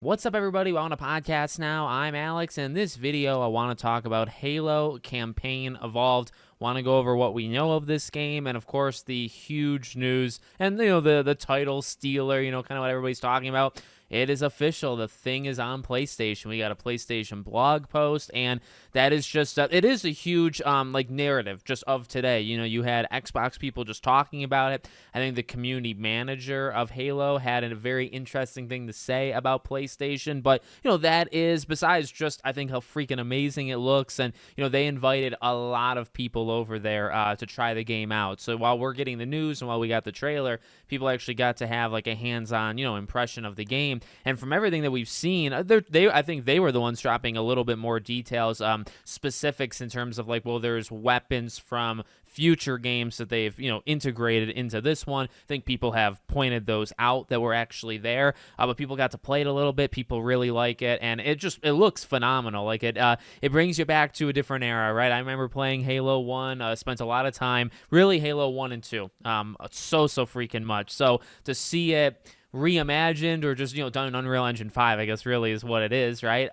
What's up, everybody? We're on a podcast now. I'm Alex, and in this video, I want to talk about Halo Campaign Evolved. Want to go over what we know of this game, and of course, the huge news, and the title stealer, kind of what everybody's talking about. It is official. The thing is on PlayStation. We got a PlayStation blog post, and that is just it is a huge narrative just of today. You had Xbox people just talking about it. I think the community manager of Halo had a very interesting thing to say about PlayStation, but that is besides just I think how freaking amazing it looks, and they invited a lot of people over there to try the game out. So while we're getting the news and while we got the trailer, people actually got to have like a hands-on impression of the game. And from everything that we've seen, I think they were the ones dropping a little bit more details, specifics in terms of there's weapons from future games that they've integrated into this one. I think people have pointed those out that were actually there, but people got to play it a little bit. People really like it, and it looks phenomenal. Like it brings you back to a different era, right? I remember playing Halo 1, spent a lot of time, really Halo 1 and 2, so freaking much. So to see it reimagined or just done in Unreal Engine 5, I guess really is what it is, right?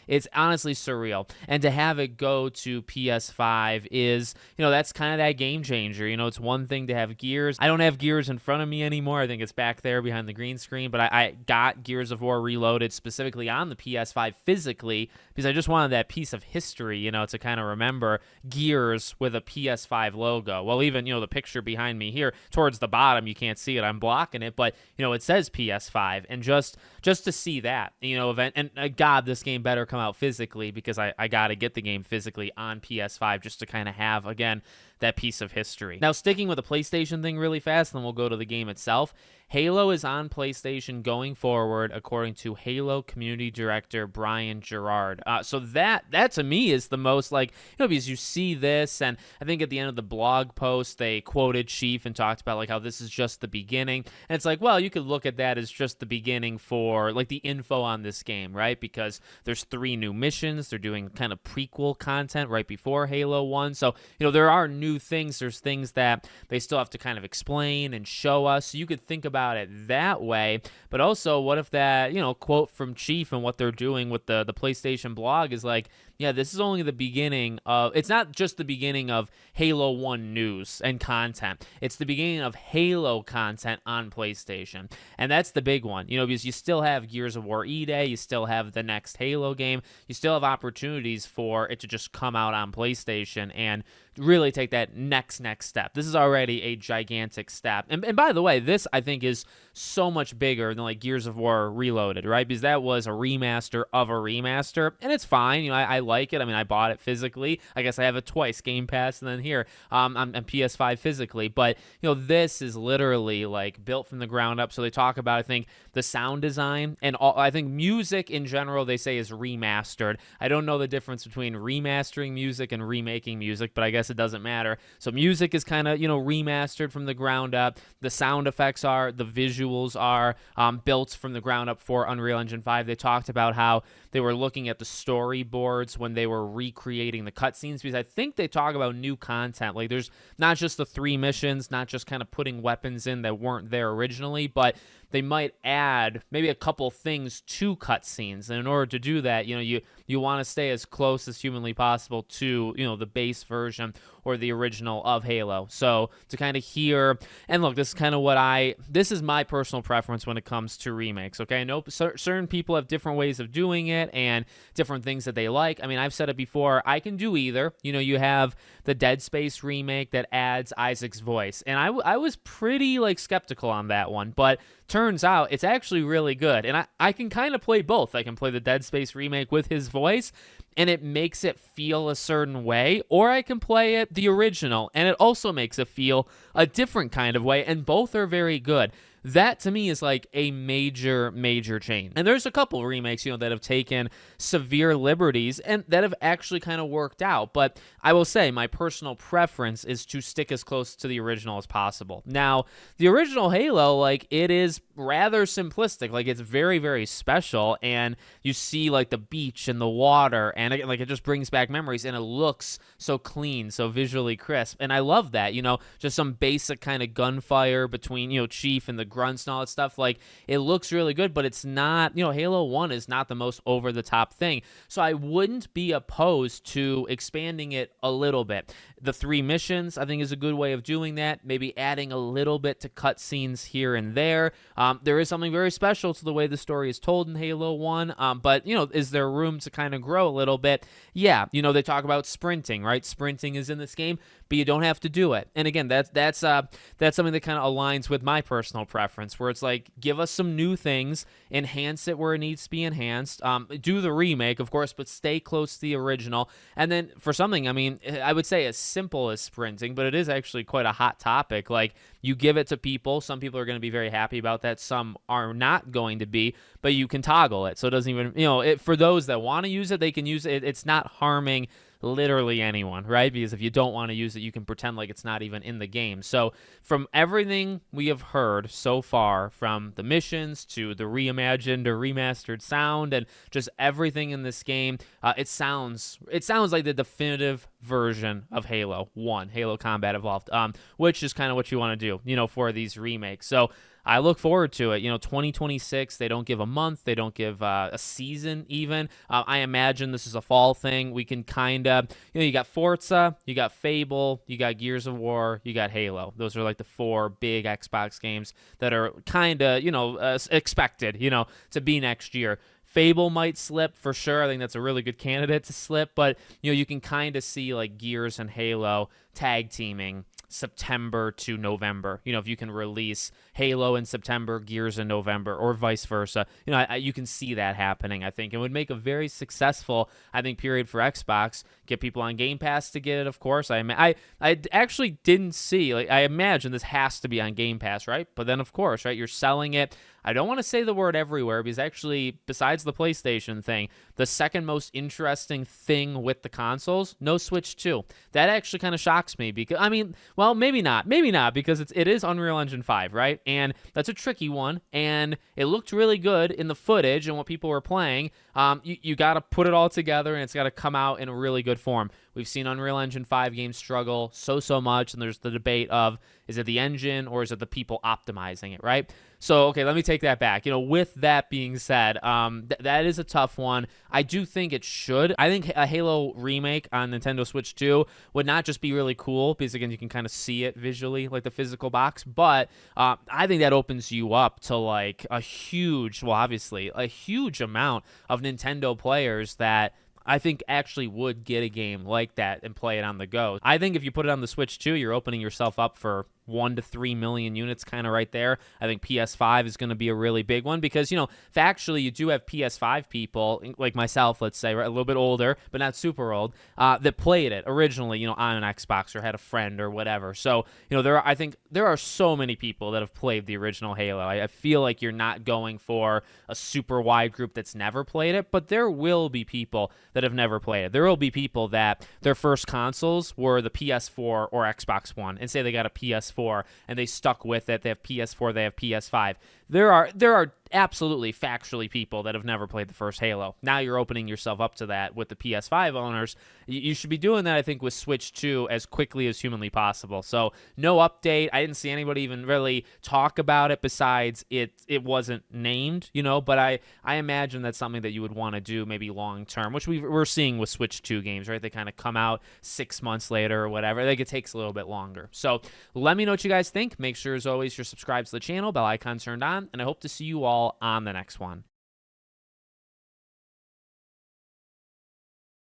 It's honestly surreal, and to have it go to PS5 is that's kind of that game changer. It's one thing to have Gears. I don't have Gears in front of me anymore. I think it's back there behind the green screen, but I got Gears of War Reloaded specifically on the PS5 physically because I just wanted that piece of history, to kind of remember Gears with a PS5 logo. Well, even the picture behind me here towards the bottom, you can't see it, I'm blocking it, but it says PS5, and just to see that, event, and God, this game better come out physically because I got to get the game physically on PS5 just to kind of have, again, that piece of history. Now, sticking with the PlayStation thing really fast, then we'll go to the game itself. Halo is on PlayStation going forward, according to Halo community director Brian Gerard. So that to me is the most because you see this, and I think at the end of the blog post they quoted Chief and talked about how this is just the beginning, and it's well, you could look at that as just the beginning for the info on this game, right? Because there's 3 new missions. They're doing kind of prequel content right before Halo 1, so there are new things. There's things that they still have to kind of explain and show us. So you could think about it that way, but also what if that quote from Chief and what they're doing with the PlayStation blog is this is only the beginning of, it's not just the beginning of Halo 1 news and content. It's the beginning of Halo content on PlayStation. And that's the big one, because you still have Gears of War E-Day, you still have the next Halo game, you still have opportunities for it to just come out on PlayStation and really take that next step. This is already a gigantic step. And by the way, this I think is so much bigger than Gears of War Reloaded, right? Because that was a remaster of a remaster, and it's fine. I like it. I mean, I bought it physically. I guess I have it twice, Game Pass, and then here on PS5 physically. But this is literally built from the ground up. So they talk about, I think, the sound design and all. I think music in general they say is remastered. I don't know the difference between remastering music and remaking music, but I guess it doesn't matter. So music is kind of remastered from the ground up. The sound effects are, the visuals are built from the ground up for Unreal Engine 5. They talked about how they were looking at the storyboards when they were recreating the cutscenes, because I think they talk about new content. There's not just the 3 missions, not just kind of putting weapons in that weren't there originally, but they might add maybe a couple things to cutscenes. And in order to do that, you want to stay as close as humanly possible to the base version or the original of Halo. So to kind of hear, and look, this is kind of this is my personal preference when it comes to remakes, okay? I know certain people have different ways of doing it and different things that they like. I mean, I've said it before, I can do either. You have the Dead Space remake that adds Isaac's voice, and I was pretty skeptical on that one, but turns out it's actually really good, and I can kind of play both. I can play the Dead Space remake with his voice, and it makes it feel a certain way, or I can play it the original, and it also makes it feel a different kind of way, and both are very good. That to me is a major change. And there's a couple remakes, that have taken severe liberties and that have actually kind of worked out. But I will say my personal preference is to stick as close to the original as possible. Now, the original Halo, it is rather simplistic. It's very special, and you see the beach and the water, and it just brings back memories, and it looks so clean, so visually crisp. And I love that, just some basic kind of gunfire between, Chief and the grunts and all that stuff. Like, it looks really good, but it's not, Halo 1 is not the most over the top thing. So I wouldn't be opposed to expanding it a little bit. The 3 missions, I think, is a good way of doing that. Maybe adding a little bit to cutscenes here and there. There is something very special to the way the story is told in Halo 1, but, is there room to kind of grow a little bit? Yeah, they talk about sprinting, right? Sprinting is in this game, but you don't have to do it. And again, that's something that kind of aligns with my personal preference, where it's like, give us some new things, enhance it where it needs to be enhanced, do the remake, of course, but stay close to the original. And then for something, I mean, I would say as simple as sprinting, but it is actually quite a hot topic. Like, you give it to people. Some people are going to be very happy about that. Some are not going to be, but you can toggle it. So it doesn't even, for those that want to use it, they can use it. It's not harming literally anyone, right? Because if you don't want to use it, you can pretend like it's not even in the game. So from everything we have heard so far, from the missions to the reimagined or remastered sound and just everything in this game, it sounds like the definitive version of Halo 1, Halo Combat Evolved, which is kind of what you want to do, for these remakes. So I look forward to it. 2026, they don't give a month. They don't give a season even. I imagine this is a fall thing. We can kind of, you got Forza, you got Fable, you got Gears of War, you got Halo. Those are like the 4 big Xbox games that are kind of, expected, to be next year. Fable might slip for sure. I think that's a really good candidate to slip, but you can kind of see like Gears and Halo tag teaming September to November. If you can release Halo in September, Gears in November, or vice versa, you can see that happening. I think it would make a very successful, period for Xbox. Get people on Game Pass to get it, of course. I actually didn't see, I imagine this has to be on Game Pass, right? But then, of course, right, you're selling it. I don't want to say the word everywhere, because actually, besides the PlayStation thing, the second most interesting thing with the consoles, no Switch 2. That actually kind of shocks me, because, maybe not, because it is Unreal Engine 5, right? And that's a tricky one, and it looked really good in the footage and what people were playing. You got to put it all together, and it's got to come out in a really good form. We've seen Unreal Engine 5 games struggle so much, and there's the debate of, is it the engine or is it the people optimizing it, right? So, okay, let me take that back. With that being said, that is a tough one. I do think it should. I think a Halo remake on Nintendo Switch 2 would not just be really cool, because, again, you can kind of see it visually, like the physical box, but I think that opens you up to, like, a huge amount of Nintendo players that I think actually would get a game like that and play it on the go. I think if you put it on the Switch 2, you're opening yourself up for 1 to 3 million units kind of right there. I think PS5 is going to be a really big one, because, factually, you do have PS5 people, like myself, let's say, right, a little bit older, but not super old, that played it originally, on an Xbox or had a friend or whatever. So, I think there are so many people that have played the original Halo. I feel like you're not going for a super wide group that's never played it, but there will be people that have never played it. There will be people that their first consoles were the PS4 or Xbox One, and say they got a PS4 and they stuck with it. They have PS4, they have PS5. There are absolutely factually people that have never played the first Halo. Now you're opening yourself up to that with the PS5 owners. You should be doing that, I think, with Switch 2 as quickly as humanly possible. So no update. I didn't see anybody even really talk about it, besides it wasn't named, but I imagine that's something that you would want to do maybe long term, which we're seeing with Switch 2 games, right? They kind of come out 6 months later or whatever. I think it takes a little bit longer. So let me know what you guys think. Make sure, as always, you're subscribed to the channel, bell icon turned on, and I hope to see you all on the next one.